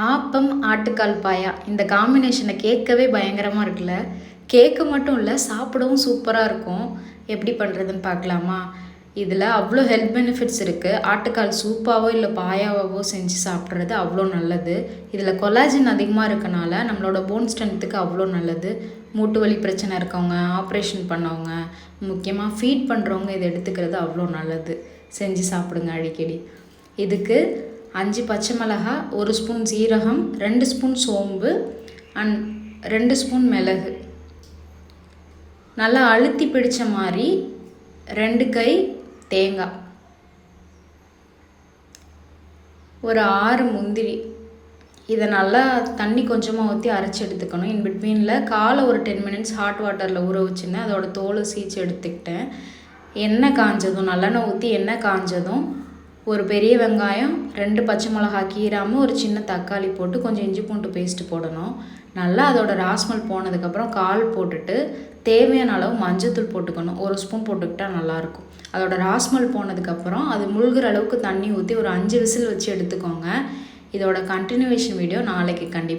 ஆப்பம், ஆட்டுக்கால் பாயா இந்த காம்பினேஷனை கேட்கவே பயங்கரமாக இருக்குல்ல. கேட்க மட்டும் இல்லை, சாப்பிடவும் சூப்பராக இருக்கும். எப்படி பண்ணுறதுன்னு பார்க்கலாமா? இதில் அவ்வளோ ஹெல்த் பெனிஃபிட்ஸ் இருக்குது. ஆட்டுக்கால் சூப்பாவோ இல்லை பாயாவோ செஞ்சு சாப்பிட்றது அவ்வளோ நல்லது. இதில் கொலாஜன் அதிகமாக இருக்கனால நம்மளோட போன் ஸ்ட்ரென்த்துக்கு அவ்வளோ நல்லது. மூட்டு வலி பிரச்சனை இருக்கவங்க, ஆப்ரேஷன் பண்ணவங்க, முக்கியமாக ஃபீட் பண்ணுறவங்க இதை எடுத்துக்கிறது அவ்வளோ நல்லது. செஞ்சு சாப்பிடுங்க அடிக்கடி. இதுக்கு 5 பச்சை மிளகாய், 1 ஸ்பூன் சீரகம், 2 ஸ்பூன் சோம்பு அண்ட் 2 ஸ்பூன் மிளகு, நல்லா அழுத்தி பிடிச்ச மாதிரி 2 கை தேங்காய், ஒரு 6 முந்திரி. இதை நல்லா தண்ணி கொஞ்சமாக ஊற்றி அரைச்சி எடுத்துக்கணும். இன் பிட்வீனில் காலை ஒரு 10 மினிட்ஸ் ஹாட் வாட்டரில் ஊற வச்சுருந்தேன். அதோட தோலை சீச்சு எடுத்துக்கிட்டேன். எண்ணெய் காஞ்சதும், நல்லெண்ணெய் ஊற்றி எண்ணெய் காஞ்சதும் ஒரு பெரிய வெங்காயம், 2 பச்சை மிளகாய் கீராமல், ஒரு சின்ன தக்காளி போட்டு கொஞ்சம் இஞ்சி பூண்டு பேஸ்ட்டு போடணும். நல்லா அதோட ராஸ்மல் போனதுக்கப்புறம் கால் போட்டுட்டு தேவையான அளவு மஞ்சத்தூள் போட்டுக்கணும். 1 ஸ்பூன் போட்டுக்கிட்டால் நல்லாயிருக்கும். அதோட ராஸ்மல் போனதுக்கப்புறம் அது முழுகிற அளவுக்கு தண்ணி ஊற்றி ஒரு 5 விசில் வச்சு எடுத்துக்கோங்க. இதோட கண்டினியூவேஷன் வீடியோ நாளைக்கு கண்டிப்பாக